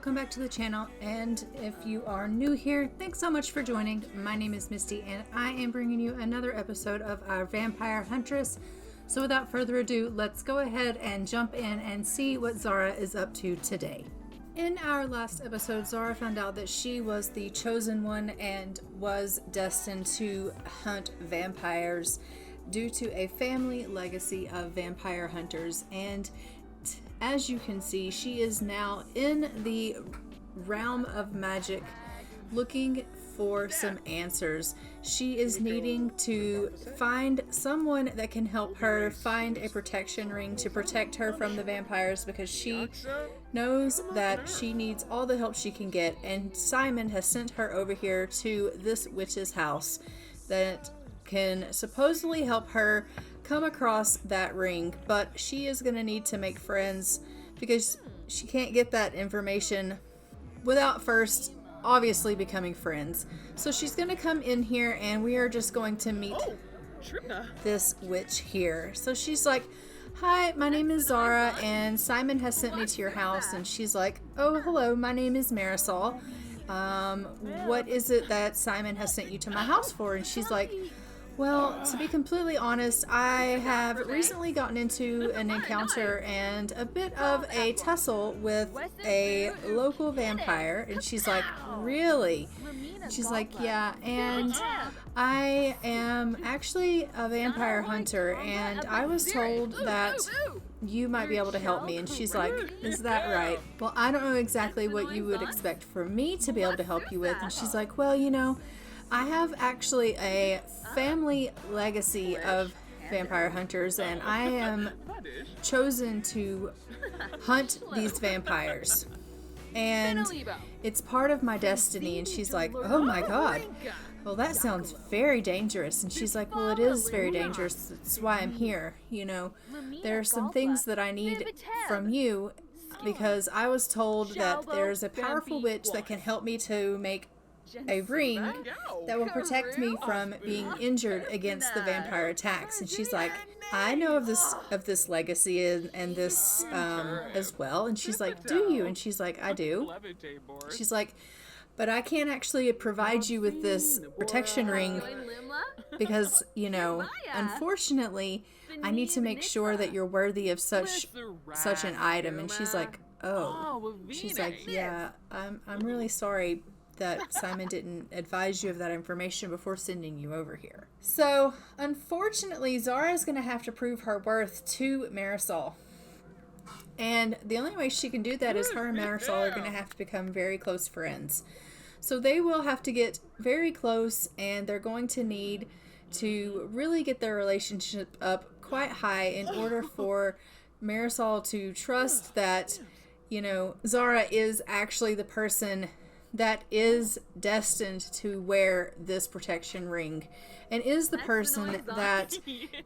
welcome back to the channel, and if you are new here, thanks so much for joining. My name is Misty and I am bringing you another episode of our Vampire Huntress. So without further ado, let's go ahead and jump in and see what Zara is up to today. In our last episode, Zara found out that she was the chosen one and was destined to hunt vampires due to a family legacy of vampire hunters, and as you can see, she is now in the realm of magic looking for some answers. She is needing to find someone that can help her find a protection ring to protect her from the vampires, because she knows that she needs all the help she can get, and Simon has sent her over here to this witch's house that can supposedly help her come across that ring, but she is going to need to make friends because she can't get that information without first obviously becoming friends. So she's going to come in here and we are just going to meet this witch here. So she's like, "Hi, my name is Zara and Simon has sent me to your house." And she's like, "Oh, hello, my name is Marisol. What is it that Simon has sent you to my house for?" And she's like, "Well, to be completely honest, I have recently gotten into an encounter and a bit of a tussle with a local vampire." And she's like, "Really?" She's like, "Yeah, and I am actually a vampire hunter and I was told that you might be able to help me." And she's like, "Is that right? Well, I don't know exactly what you would expect for me to be able to help you with." And she's like, "Well, you know, I have actually a family legacy of vampire hunters and I am chosen to hunt these vampires. And it's part of my destiny." And she's like, "Oh my god. Well, that sounds very dangerous." And she's like, "Well, it is very dangerous. That's why I'm here. You know, there are some things that I need from you because I was told that there's a powerful witch that can help me to make a ring that will protect me from being injured against the vampire attacks." And she's like, "I know of this legacy and this as well." And she's like, "Do you?" And she's like, "I do." She's like, "But I can't actually provide you with this protection ring because, you know, unfortunately, I need to make sure that you're worthy of such an item." And she's like, "Oh." She's like, "Yeah, I'm really sorry that Simon didn't advise you of that information before sending you over here." So, unfortunately, Zara is going to have to prove her worth to Marisol. And the only way she can do that is her and Marisol are going to have to become very close friends. So they will have to get very close, and they're going to need to really get their relationship up quite high in order for Marisol to trust that, you know, Zara is actually the person that is destined to wear this protection ring and is the person that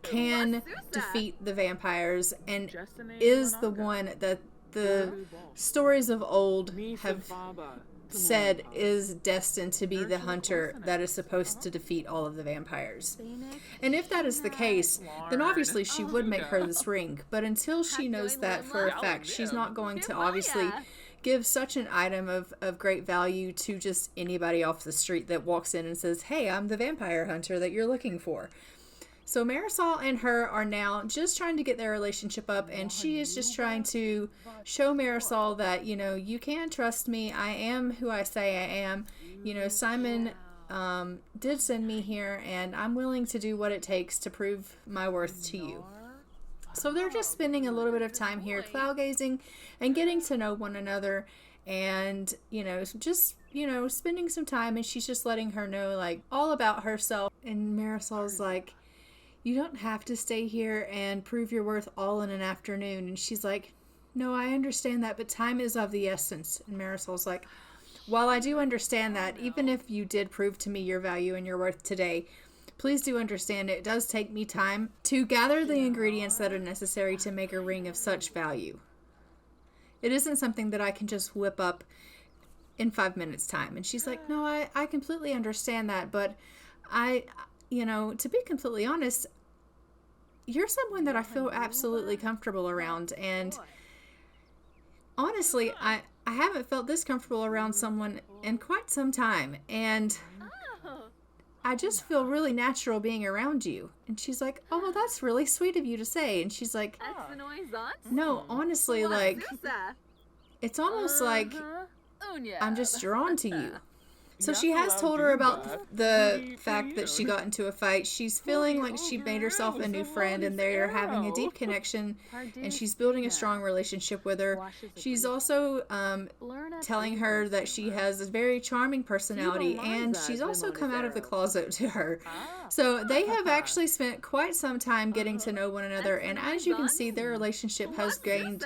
can defeat the vampires and is the one that the stories of old have said is destined to be the hunter that is supposed to defeat all of the vampires. And if that is the case, then obviously she would make her this ring, but until she knows that for a fact, she's not going to obviously give such an item of great value to just anybody off the street that walks in and says, "Hey, I'm the vampire hunter that you're looking for." So Marisol and her are now just trying to get their relationship up, and she is just trying to show Marisol that, you know, you can trust me. I am who I say I am. You know, Simon did send me here, and I'm willing to do what it takes to prove my worth to you. So they're just spending a little bit of time here cloud gazing and getting to know one another, and, you know, just, you know, spending some time, and she's just letting her know, like, all about herself. And Marisol's like, "You don't have to stay here and prove your worth all in an afternoon." And she's like, "No, I understand that, but time is of the essence." And Marisol's like, "While I do understand that, even if you did prove to me your value and your worth today, please do understand it does take me time to gather the ingredients that are necessary to make a ring of such value. It isn't something that I can just whip up in 5 minutes time." And she's like, "No, I completely understand that, but you know, to be completely honest, you're someone that I feel absolutely comfortable around, and honestly, I haven't felt this comfortable around someone in quite some time. And I just feel really natural being around you. And she's like, oh, well, that's really sweet of you to say. And she's like, no, honestly, like, it's almost like I'm just drawn to you. So she has told her about the fact that she got into a fight. She's feeling like she made herself a new friend and they're having a deep connection and she's building a strong relationship with her. She's also telling her that she has a very charming personality and she's also come out of the closet to her. So they have actually spent quite some time getting to know one another, and as you can see, their relationship has gained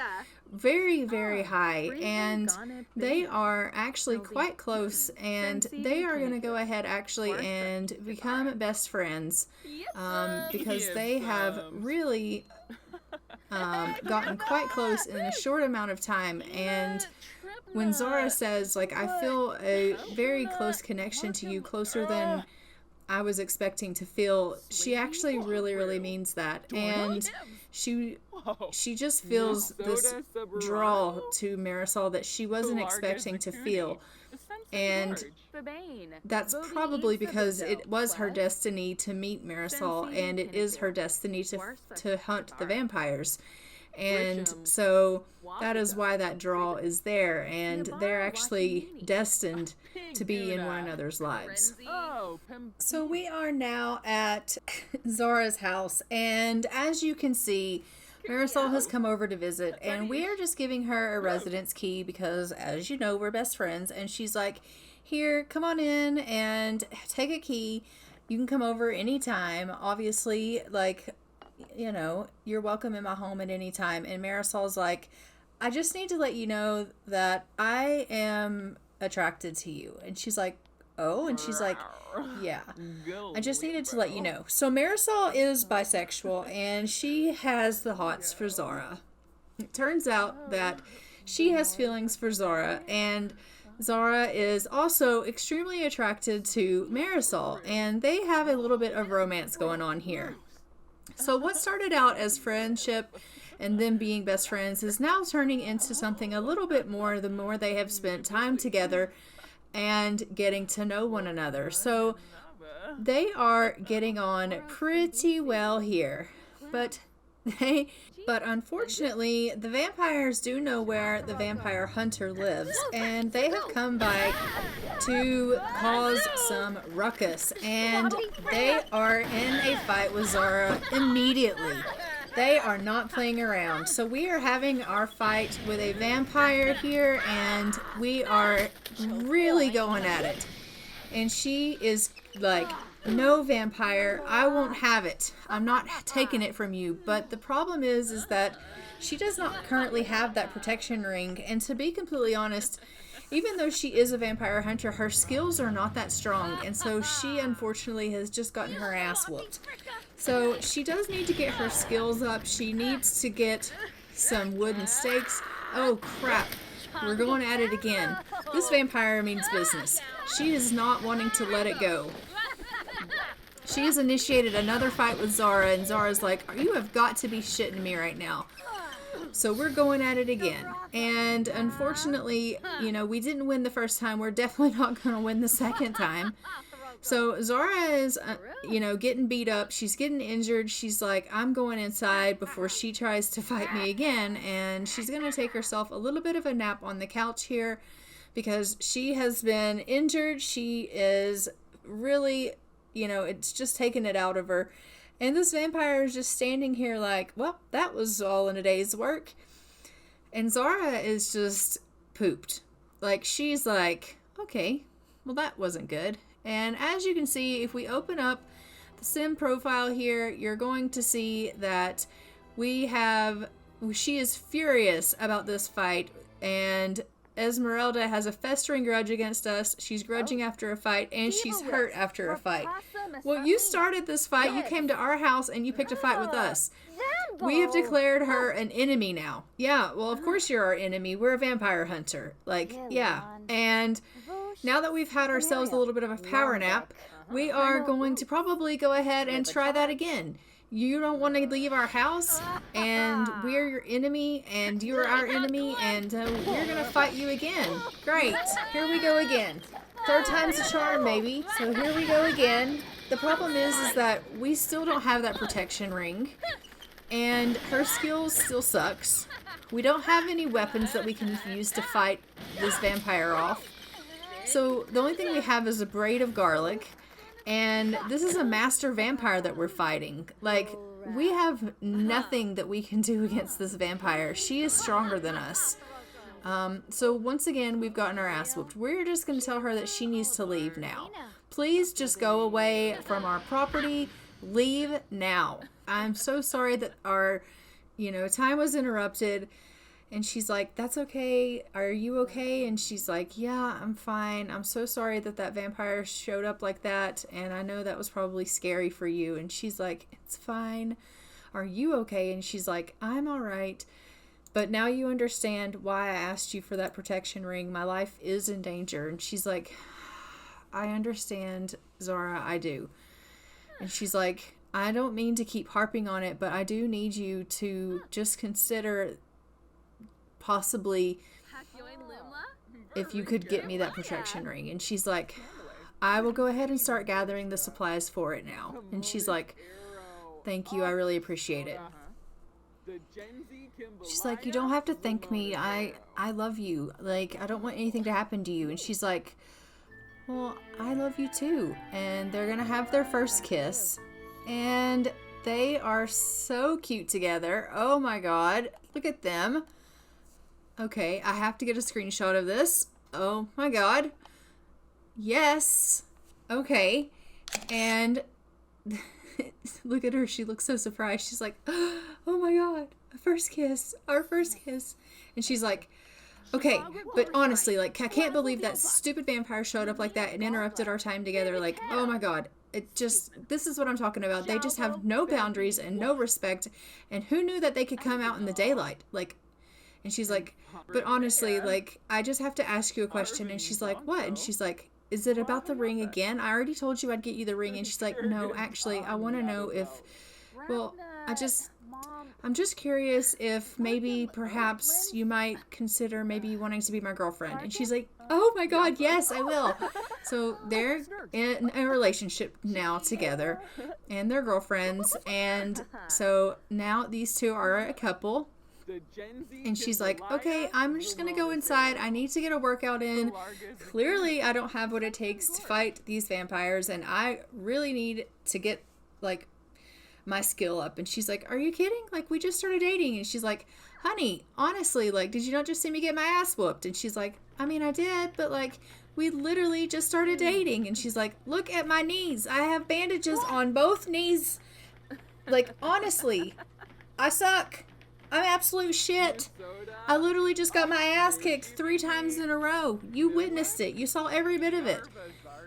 very, very high, and they are actually quite close, and they are going to go ahead actually and become best friends because they have really gotten quite close in a short amount of time. And when Zara says, like, I feel a very close connection to you, closer than I was expecting to feel, she actually really, really means that. And she just feels this draw to Marisol that she wasn't expecting to feel. And that's probably because it was her destiny to meet Marisol, and it is her destiny to hunt the vampires. And so that is why that draw is there, and they're actually destined to be in one another's lives. So we are now at Zara's house, and as you can see, Marisol has come over to visit, and we are just giving her a residence key because, as you know, we're best friends. And she's like, here, come on in and take a key. You can come over anytime. Obviously, like, you know, you're welcome in my home at any time. And Marisol's like, I just need to let you know that I am attracted to you. And she's like, oh, and she's like, yeah, I just needed to let you know. So Marisol is bisexual, and she has the hots for Zara. It turns out that she has feelings for Zara, and Zara is also extremely attracted to Marisol, and they have a little bit of romance going on here. So what started out as friendship and them being best friends is now turning into something a little bit more the more they have spent time together and getting to know one another. So they are getting on pretty well here. But unfortunately, the vampires do know where the vampire hunter lives, and they have come by to cause some ruckus, and they are in a fight with Zara immediately. They are not playing around. So we are having our fight with a vampire here, and we are really going at it. And she is like, no, vampire, I won't have it. I'm not taking it from you. But the problem is that she does not currently have that protection ring. And to be completely honest, even though she is a vampire hunter, her skills are not that strong. And so she unfortunately has just gotten her ass whooped. So she does need to get her skills up. She needs to get some wooden stakes. Oh, crap. We're going at it again. This vampire means business. She is not wanting to let it go. She has initiated another fight with Zara, and Zara's like, you have got to be shitting me right now. So we're going at it again. And unfortunately, you know, we didn't win the first time. We're definitely not going to win the second time. So Zara is, you know, getting beat up. She's getting injured. She's like, I'm going inside before she tries to fight me again. And she's going to take herself a little bit of a nap on the couch here because she has been injured. She is really, you know, it's just taken it out of her. And this vampire is just standing here like, well, that was all in a day's work. And Zara is just pooped. Like, she's like, okay, well, that wasn't good. And as you can see, if we open up the sim profile here, you're going to see that she is furious about this fight. And Esmeralda has a festering grudge against us. She's grudging after a fight, and she's hurt after a fight. Well, you started this fight. You came to our house, and you picked a fight with us. We have declared her an enemy now. Yeah, well, of course you're our enemy. We're a vampire hunter. Like, yeah. And now that we've had ourselves a little bit of a power nap, we are going to probably go ahead and try that again. you don't want to leave our house, and we're your enemy, and you're our enemy, and we're gonna fight you again. Great, here we go again. Third time's a charm, maybe. So here we go again. The problem is that we still don't have that protection ring, and her skills still sucks. We don't have any weapons that we can use to fight this vampire off. So the only thing we have is a braid of garlic, and this is a master vampire that we're fighting. Like, we have nothing that we can do against this vampire. She is stronger than us. So once again, we've gotten our ass whooped. We're just going to tell her that she needs to leave now. Please just go away from our property. Leave now. I'm so sorry that our, time was interrupted. And she's like, that's okay. Are you okay? And she's like, yeah, I'm fine. I'm so sorry that vampire showed up like that. And I know that was probably scary for you. And she's like, it's fine. Are you okay? And she's like, I'm all right. But now you understand why I asked you for that protection ring. My life is in danger. And she's like, I understand, Zara, I do. And she's like, I don't mean to keep harping on it, but I do need you to just consider possibly if you could get me that protection ring. And she's like, I will go ahead and start gathering the supplies for it now. And she's like, thank you, I really appreciate it. She's like, you don't have to thank me. I love you. Like, I don't want anything to happen to you. And she's like, well, I love you too. And they're gonna have their first kiss, and they are so cute together. Oh my god, look at them. Okay, I have to get a screenshot of this. Oh my god. Yes. Okay. And look at her. She looks so surprised. She's like, oh my god, a first kiss. Our first kiss. And she's like, okay, but honestly, like, I can't believe that stupid vampire showed up like that and interrupted our time together. Like, oh my god. This is what I'm talking about. They just have no boundaries and no respect. And who knew that they could come out in the daylight? Like, and she's like, but honestly, like, I just have to ask you a question. And she's like, what? And she's like, is it about the ring again? I already told you I'd get you the ring. And she's like, no, actually, I want to know if, well, I'm just curious if maybe perhaps you might consider maybe wanting to be my girlfriend. And she's like, oh my god, yes, I will. So they're in a relationship now together, and they're girlfriends. And so now these two are a couple. And she's like, okay, I'm just gonna go inside. I need to get a workout in. Clearly, I don't have what it takes to fight these vampires, and I really need to get, like, my skill up. And she's like, are you kidding? Like, we just started dating. And she's like, honey, honestly, like, did you not just see me get my ass whooped? And she's like, I mean, I did, but, like, we literally just started dating. And she's like, look at my knees. I have bandages on both knees. Like, honestly, I suck. I'm absolute shit. I literally just got my ass kicked 3 times in a row. You witnessed it. You saw every bit of it.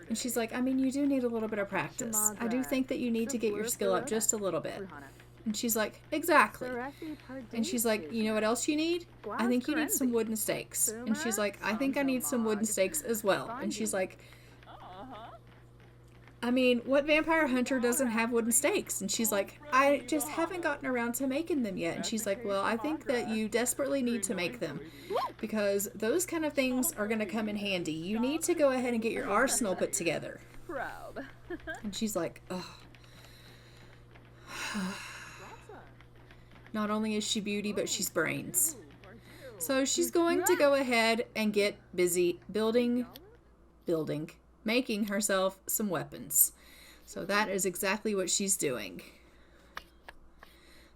And she's like, I mean, you do need a little bit of practice. I do think that you need to get your skill up just a little bit. And she's like, exactly. And she's like, you know what else you need? I think you need some wooden stakes. And she's like, I think I need some wooden stakes as well. And she's like, I mean, what vampire hunter doesn't have wooden stakes? And she's like, I just haven't gotten around to making them yet. And she's like, well, I think that you desperately need to make them, because those kind of things are going to come in handy. You need to go ahead and get your arsenal put together. And she's like, oh. Not only is she beauty, but she's brains. So she's going to go ahead and get busy building, making herself some weapons. So that is exactly what she's doing.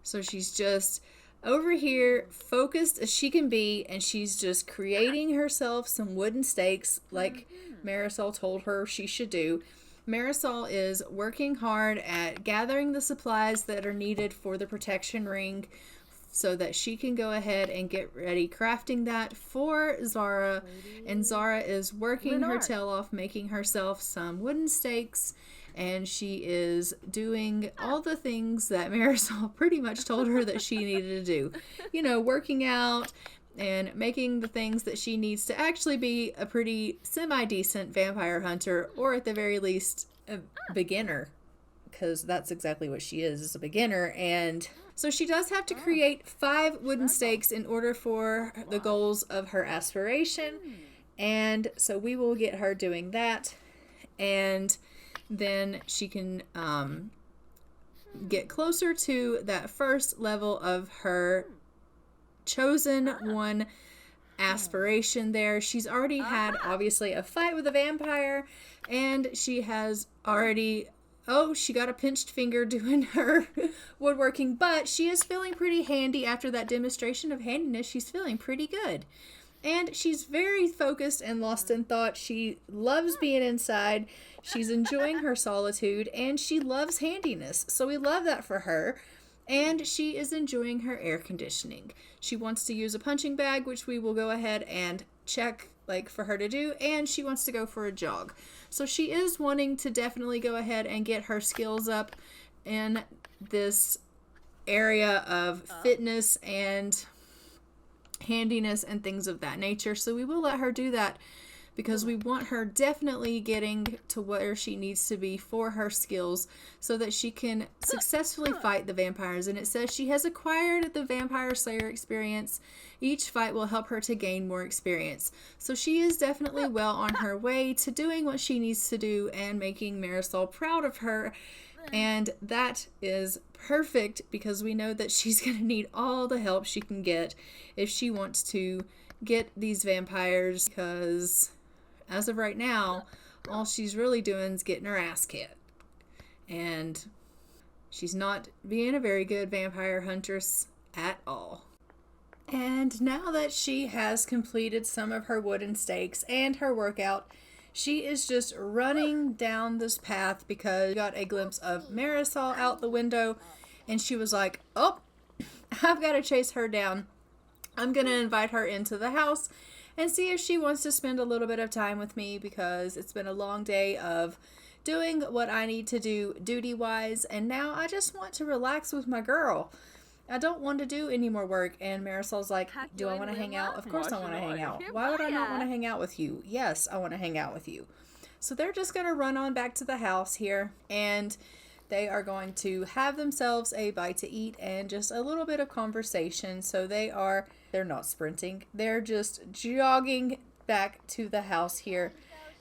So she's just over here, focused as she can be, and she's just creating herself some wooden stakes like Marisol told her she should do. Marisol is working hard at gathering the supplies that are needed for the protection ring so that she can go ahead and get ready crafting that for Zara. And Zara is working her tail off making herself some wooden stakes, and she is doing all the things that Marisol pretty much told her that she needed to do. You know, working out and making the things that she needs to actually be a pretty semi-decent vampire hunter, or at the very least a beginner, because that's exactly what she is a beginner. And so she does have to create 5 wooden stakes in order for the goals of her aspiration. And so we will get her doing that. And then she can get closer to that first level of her chosen one aspiration there. She's already had, obviously, a fight with a vampire. And she has already... Oh, she got a pinched finger doing her woodworking, but she is feeling pretty handy after that demonstration of handiness. She's feeling pretty good. And she's very focused and lost in thought. She loves being inside. She's enjoying her solitude, and she loves handiness. So we love that for her. And she is enjoying her air conditioning. She wants to use a punching bag, which we will go ahead and check for her to do, and she wants to go for a jog. So she is wanting to definitely go ahead and get her skills up in this area of fitness and handiness and things of that nature. So we will let her do that because we want her definitely getting to where she needs to be for her skills so that she can successfully fight the vampires. And it says she has acquired the Vampire Slayer experience. Each fight will help her to gain more experience. So she is definitely well on her way to doing what she needs to do and making Marisol proud of her. And that is perfect because we know that she's going to need all the help she can get if she wants to get these vampires, because as of right now, all she's really doing is getting her ass kicked. And she's not being a very good vampire huntress at all. And now that she has completed some of her wooden stakes and her workout, she is just running down this path because she got a glimpse of Marisol out the window, and she was like, oh, I've got to chase her down. I'm going to invite her into the house and see if she wants to spend a little bit of time with me, because it's been a long day of doing what I need to do duty-wise, and now I just want to relax with my girl. I don't want to do any more work. And Marisol's like, do I want to hang out? Of course I want to hang out. Why would I not want to hang out with you? Yes, I want to hang out with you. So they're just going to run on back to the house here, and they are going to have themselves a bite to eat and just a little bit of conversation. So they're not sprinting. They're just jogging back to the house here.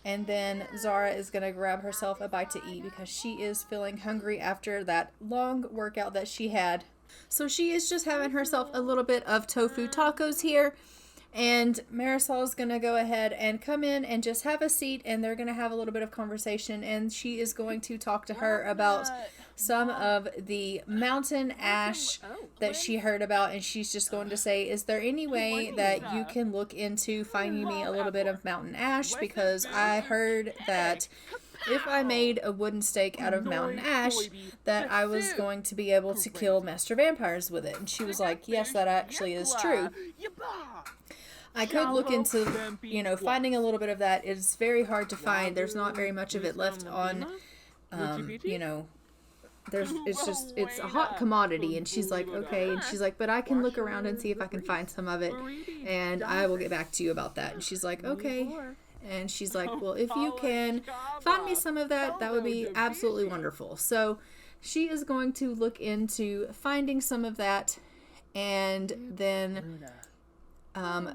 And then Zara is going to grab herself a bite to eat because she is feeling hungry after that long workout that she had. So she is just having herself a little bit of tofu tacos here. And Marisol is going to go ahead and come in and just have a seat, and they're going to have a little bit of conversation, and she is going to talk to her about some of the mountain ash that she heard about, and she's just going to say, is there any way that you can look into finding me a little bit of mountain ash, because I heard that if I made a wooden stake out of mountain ash, that I was going to be able to kill master vampires with it. And she was like, yes, that actually is true. I could look into, finding a little bit of that. It's very hard to find. There's not very much of it left on, it's a hot commodity. And she's like, okay. And she's like, but I can look around and see if I can find some of it, and I will get back to you about that. And she's like, okay. And she's like, well, if you can find me some of that, that would be absolutely wonderful. So she is going to look into finding some of that, and then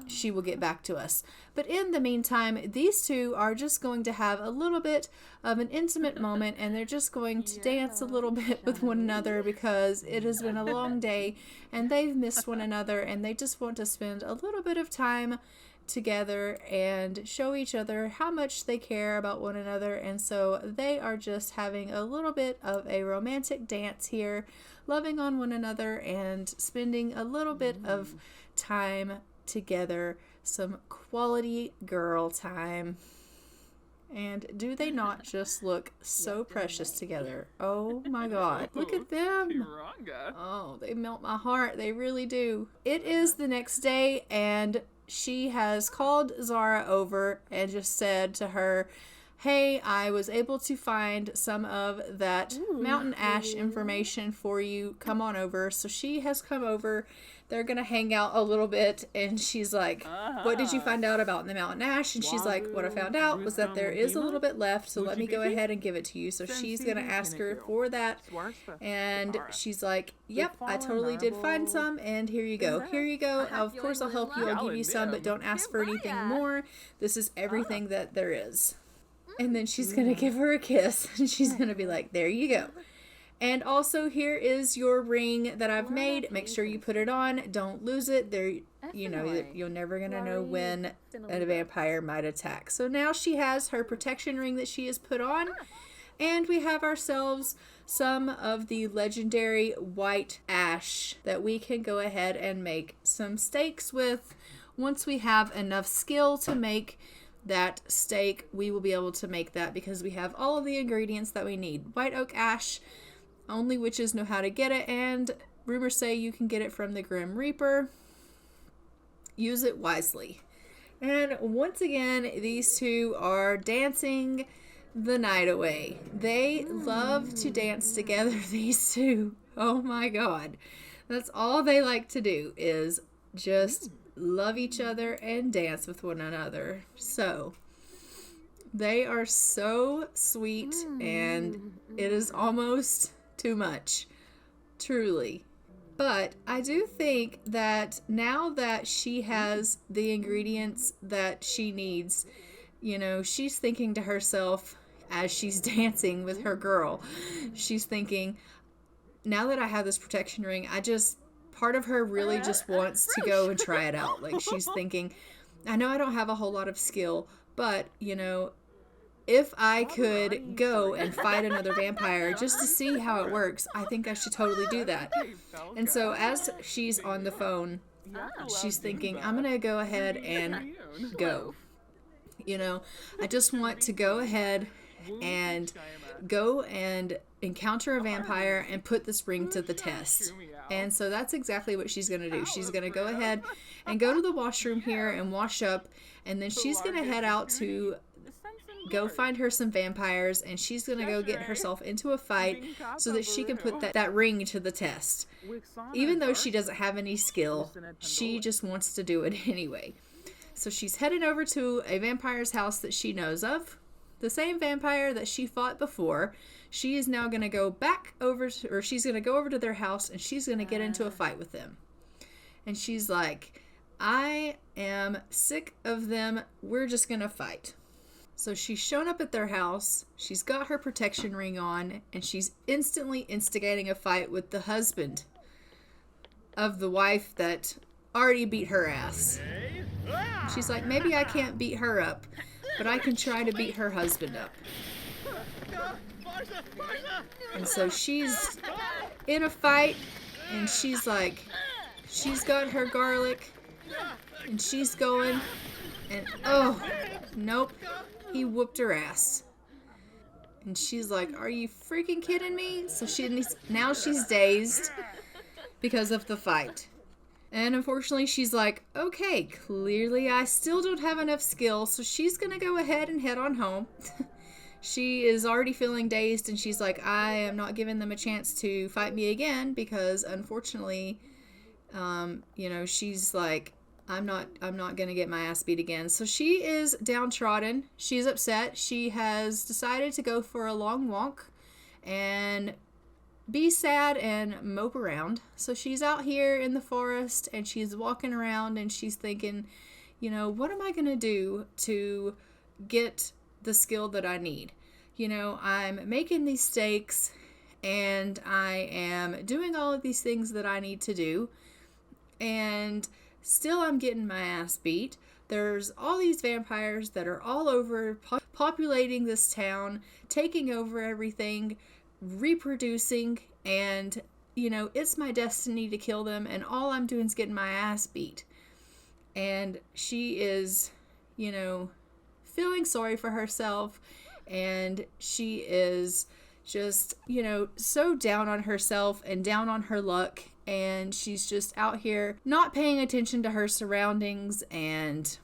she will get back to us. But in the meantime, these two are just going to have a little bit of an intimate moment, and they're just going to dance a little bit with one another because it has been a long day and they've missed one another, and they just want to spend a little bit of time together and show each other how much they care about one another. And so they are just having a little bit of a romantic dance here, loving on one another and spending a little bit of time together, some quality girl time. And do they not just look so precious together? Oh my god, look at them. Oh, they melt my heart. They really do. It is the next day, and she has called Zara over and just said to her, hey, I was able to find some of that mountain ash information for you. Come on over. So she has come over. They're going to hang out a little bit. And she's like, what did you find out about the mountain ash? And she's like, what I found out was that there is a little bit left. So let me go ahead and give it to you. So she's going to ask her for that. And she's like, yep, I totally did find some. And here you go. Here you go. Of course, I'll help you. I'll give you some, but don't ask for anything more. This is everything that there is. And then she's going to give her a kiss. And she's going to be like, there you go. And also, here is your ring that I've made. Make sure you put it on. Don't lose it. There, you know, you're never going to know when a vampire might attack. So now she has her protection ring that she has put on. And we have ourselves some of the legendary white ash that we can go ahead and make some stakes with. Once we have enough skill to make that stake, we will be able to make that because we have all of the ingredients that we need. White oak ash, only witches know how to get it, and rumors say you can get it from the Grim Reaper. Use it wisely. And once again, these two are dancing the night away. They love to dance together, these two. Oh my god. That's all they like to do is just love each other and dance with one another. So they are so sweet, and it is almost too much, truly. But I do think that now that she has the ingredients that she needs, you know, she's thinking to herself as she's dancing with her girl, she's thinking, now that I have this protection ring, part of her really just wants to go and try it out. Like, she's thinking, I know I don't have a whole lot of skill, but, you know, if I could go and fight another vampire just to see how it works, I think I should totally do that. And so as she's on the phone, she's thinking, I'm going to go ahead and go. You know, I just want to go ahead and go and encounter a vampire and put this ring to the test. And so that's exactly what she's going to do. She's going to go ahead and go to the washroom here and wash up, and then she's going to head out to go find her some vampires, and she's going to go get herself into a fight so that she can put that ring to the test. Even though she doesn't have any skill, she just wants to do it anyway. So she's heading over to a vampire's house that she knows of. The same vampire that she fought before. She is now going to go back over to, or she's going to go over to their house, and she's going to get into a fight with them. And she's like, I am sick of them. We're just going to fight. So she's shown up at their house, she's got her protection ring on, and she's instantly instigating a fight with the husband of the wife that already beat her ass. She's like, maybe I can't beat her up, but I can try to beat her husband up. And so she's in a fight, and she's like, she's got her garlic, and she's going, and oh, nope. He whooped her ass. And she's like, are you freaking kidding me? So now she's dazed because of the fight. And unfortunately, she's like, okay, clearly I still don't have enough skill. So she's going to go ahead and head on home. She is already feeling dazed, and she's like, I am not giving them a chance to fight me again because unfortunately, you know, she's like, I'm not going to get my ass beat again. So she is downtrodden. She's upset. She has decided to go for a long walk and be sad and mope around. So she's out here in the forest, and she's walking around, and she's thinking, you know, what am I going to do to get the skill that I need? You know, I'm making these stakes, and I am doing all of these things that I need to do, and still I'm getting my ass beat. There's all these vampires that are all over, populating this town, taking over everything, reproducing, and, you know, it's my destiny to kill them, and all I'm doing is getting my ass beat. And she is, you know, feeling sorry for herself, and she is just, you know, so down on herself and down on her luck. And she's just out here not paying attention to her surroundings and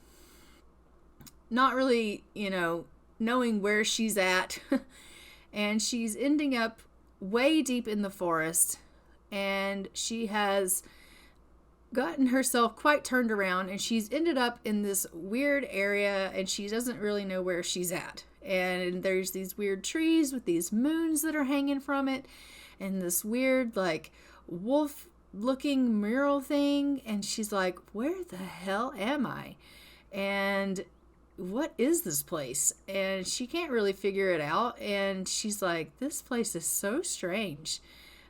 not really, you know, knowing where she's at. And she's ending up way deep in the forest. And she has gotten herself quite turned around, and she's ended up in this weird area, and she doesn't really know where she's at. And there's these weird trees with these moons that are hanging from it, and this weird like wolf looking mural thing, and she's like, where the hell am I? And what is this place? And she can't really figure it out, and she's like, this place is so strange.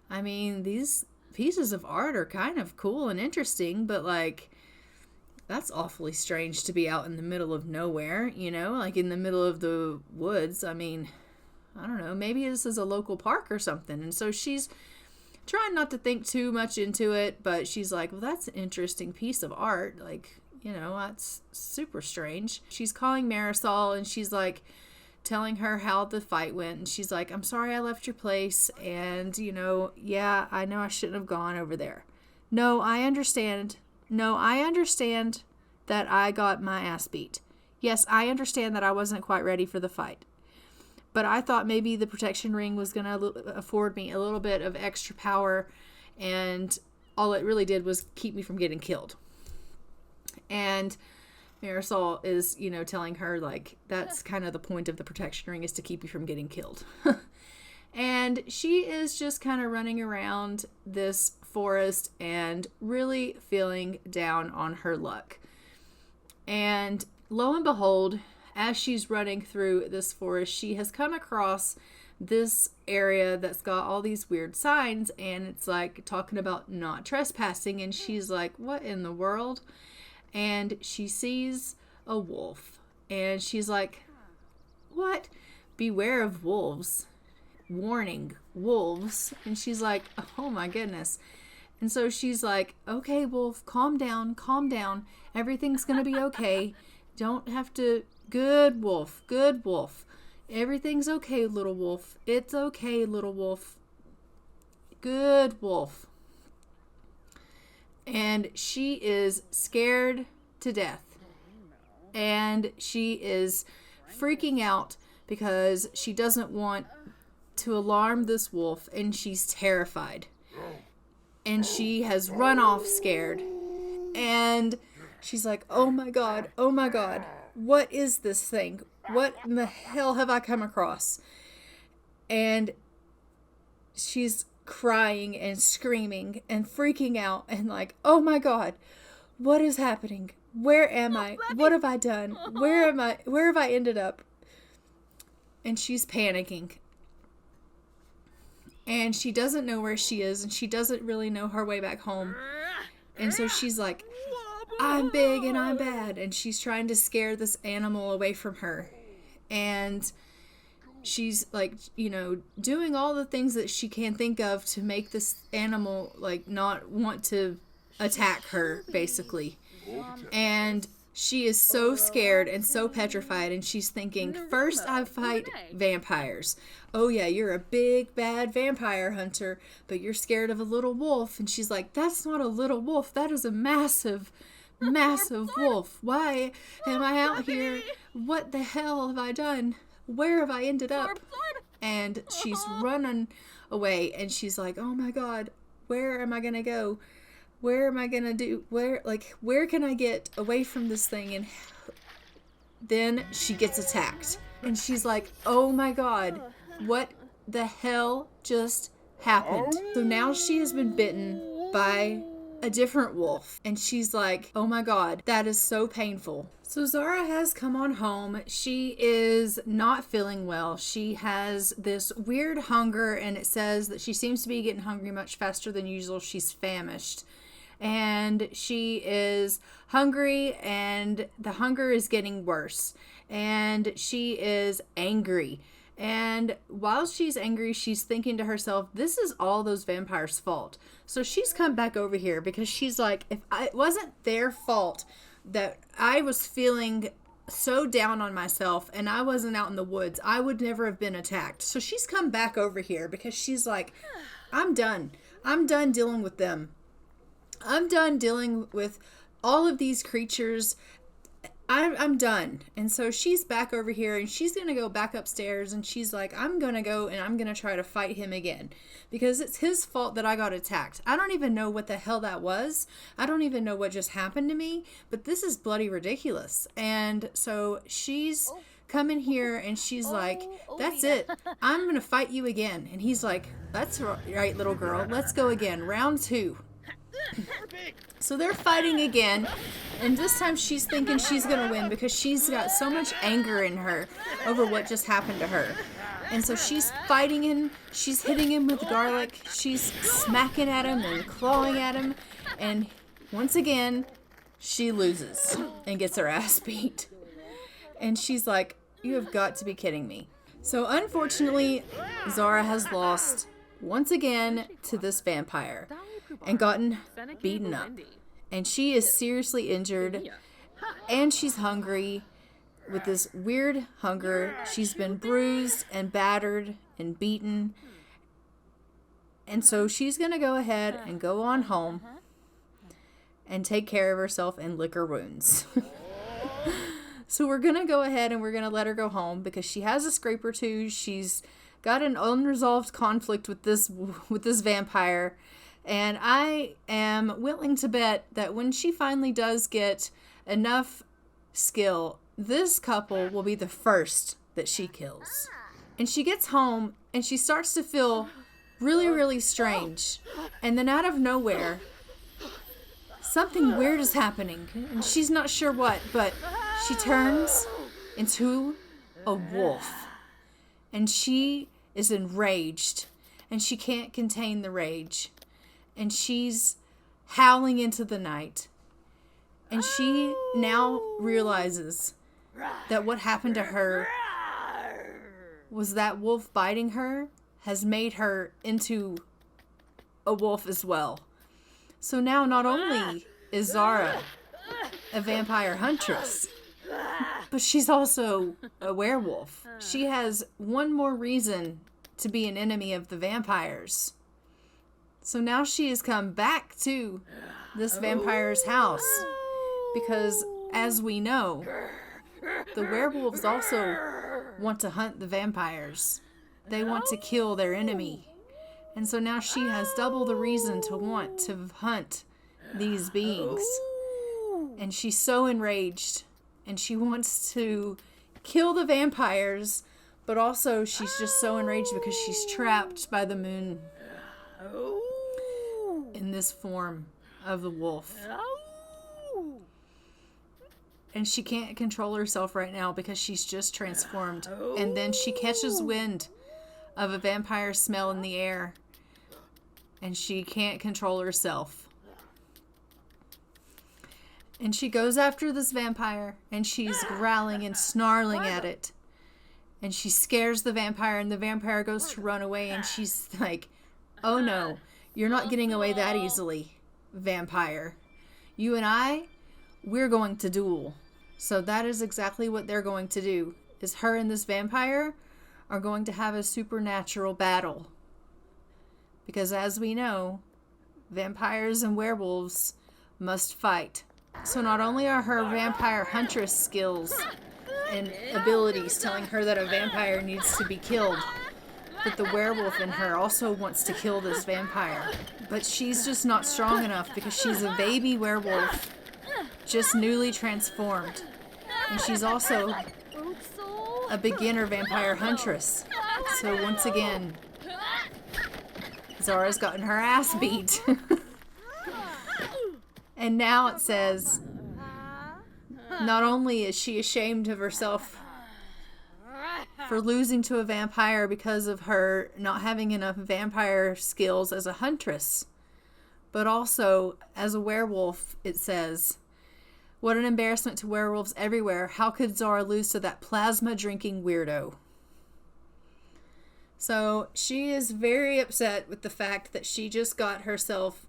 I mean, these pieces of art are kind of cool and interesting, but like, that's awfully strange to be out in the middle of nowhere, you know, like in the middle of the woods. I mean, I don't know, maybe this is a local park or something. And so she's trying not to think too much into it, but she's like, well, that's an interesting piece of art. Like, you know, that's super strange. She's calling Marisol, and she's like telling her how the fight went. And she's like, I'm sorry I left your place. And, you know, yeah, I know I shouldn't have gone over there. No, I understand that I got my ass beat. Yes, I understand that I wasn't quite ready for the fight. But I thought maybe the protection ring was going to afford me a little bit of extra power, and all it really did was keep me from getting killed. And Marisol is, you know, telling her, like, that's kind of the point of the protection ring, is to keep you from getting killed. And she is just kind of running around this forest and really feeling down on her luck. And lo and behold, as she's running through this forest, she has come across this area that's got all these weird signs, and it's like talking about not trespassing. And she's like, what in the world? And she sees a wolf, and she's like, what? Beware of wolves. Warning, wolves. And she's like, oh my goodness. And so she's like, okay, wolf, calm down. Everything's going to be okay. Don't have to. Good wolf. Everything's okay, little wolf. It's okay, little wolf. Good wolf. And she is scared to death. And she is freaking out because she doesn't want to alarm this wolf, and she's terrified. And she has run off scared. And she's like, oh my God, what is this thing? What in the hell have I come across? And she's crying and screaming and freaking out and like, oh my God, what is happening? Where am I? What have I done? Where am I? Where have I ended up? And she's panicking. And she doesn't know where she is, and she doesn't really know her way back home. And so she's like, I'm big and I'm bad. And she's trying to scare this animal away from her. And she's like, you know, doing all the things that she can think of to make this animal like not want to attack her, basically. And she is so scared and so petrified, and she's thinking, first I fight vampires. Oh yeah, you're a big bad vampire hunter, but you're scared of a little wolf. And she's like, that's not a little wolf, that is a massive wolf. Why am I out here? What the hell have I done? Where have I ended up? And she's running away, and she's like, oh my God, where am I gonna go? Where am I gonna do? Where can I get away from this thing? And then she gets attacked, and she's like, oh my God, what the hell just happened? So now she has been bitten by a different wolf, and she's like, oh my God, that is so painful. So Zara has come on home. She is not feeling well. She has this weird hunger, and it says that she seems to be getting hungry much faster than usual. She's famished. And she is hungry, and the hunger is getting worse. And she is angry. And while she's angry, she's thinking to herself, this is all those vampires' fault. So she's come back over here because she's like, if it wasn't their fault that I was feeling so down on myself and I wasn't out in the woods, I would never have been attacked. So she's come back over here because she's like, I'm done. I'm done dealing with them. I'm done dealing with all of these creatures. I'm done. And so she's back over here and she's going to go back upstairs and she's like, I'm going to go and I'm going to try to fight him again because it's his fault that I got attacked. I don't even know what the hell that was. I don't even know what just happened to me, but this is bloody ridiculous. And so she's coming here and she's like, that's it. I'm going to fight you again. And he's like, that's right, little girl. Let's go again. Round 2. So they're fighting again, and this time she's thinking she's going to win because she's got so much anger in her over what just happened to her. And so she's fighting him, she's hitting him with garlic, she's smacking at him and clawing at him, and once again, she loses and gets her ass beat. And she's like, you have got to be kidding me. So unfortunately, Zara has lost once again to this vampire and gotten beaten up. And she is seriously injured and she's hungry with this weird hunger. She's been bruised and battered and beaten. And so she's going to go ahead and go on home and take care of herself and lick her wounds. So we're going to go ahead and we're going to let her go home because she has a scrape or two. She's got an unresolved conflict with this vampire. And I am willing to bet that when she finally does get enough skill, this couple will be the first that she kills. And she gets home and she starts to feel really, really strange. And then out of nowhere, something weird is happening. And she's not sure what, but she turns into a wolf. And she is enraged. And she can't contain the rage. And she's howling into the night. And she now realizes that what happened to her was that wolf biting her has made her into a wolf as well. So now not only is Zara a vampire huntress, but she's also a werewolf. She has one more reason to be an enemy of the vampires. So now she has come back to this vampire's house because, as we know, the werewolves also want to hunt the vampires. They want to kill their enemy. And so now she has double the reason to want to hunt these beings. And she's so enraged. And she wants to kill the vampires. But also she's just so enraged because she's trapped by the moon in this form of the wolf. And she can't control herself right now because she's just transformed. And then she catches wind of a vampire smell in the air. And she can't control herself. And she goes after this vampire. And she's growling and snarling at it. And she scares the vampire. And the vampire goes to run away. And she's like, oh no, you're not getting away that easily, vampire. You and we're going to duel. So that is exactly what they're going to do. Is her and this vampire are going to have a supernatural battle. Because as we know, vampires and werewolves must fight. So not only are her vampire huntress skills and abilities telling her that a vampire needs to be killed, but the werewolf in her also wants to kill this vampire. But she's just not strong enough because she's a baby werewolf, just newly transformed. And she's also a beginner vampire huntress. So once again, Zara's gotten her ass beat. And now it says, not only is she ashamed of herself for losing to a vampire because of her not having enough vampire skills as a huntress, but also as a werewolf, it says, what an embarrassment to werewolves everywhere. How could Zara lose to that plasma drinking weirdo? So she is very upset with the fact that she just got herself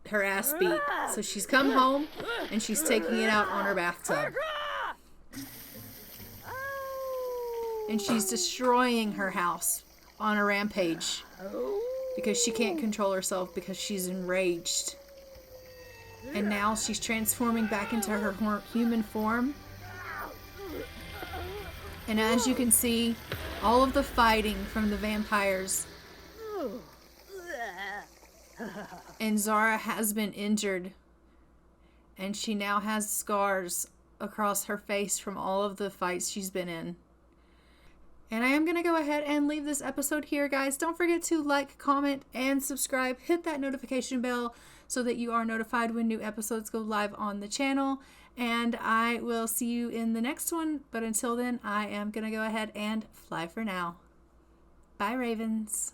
her ass beat. So she's come home and she's taking it out on her bathtub. And she's destroying her house on a rampage because she can't control herself because she's enraged. And now she's transforming back into her human form. And as you can see, all of the fighting from the vampires. And Zara has been injured. And she now has scars across her face from all of the fights she's been in. And I am going to go ahead and leave this episode here, guys. Don't forget to like, comment, and subscribe. Hit that notification bell so that you are notified when new episodes go live on the channel. And I will see you in the next one. But until then, I am going to go ahead and fly for now. Bye, Ravens.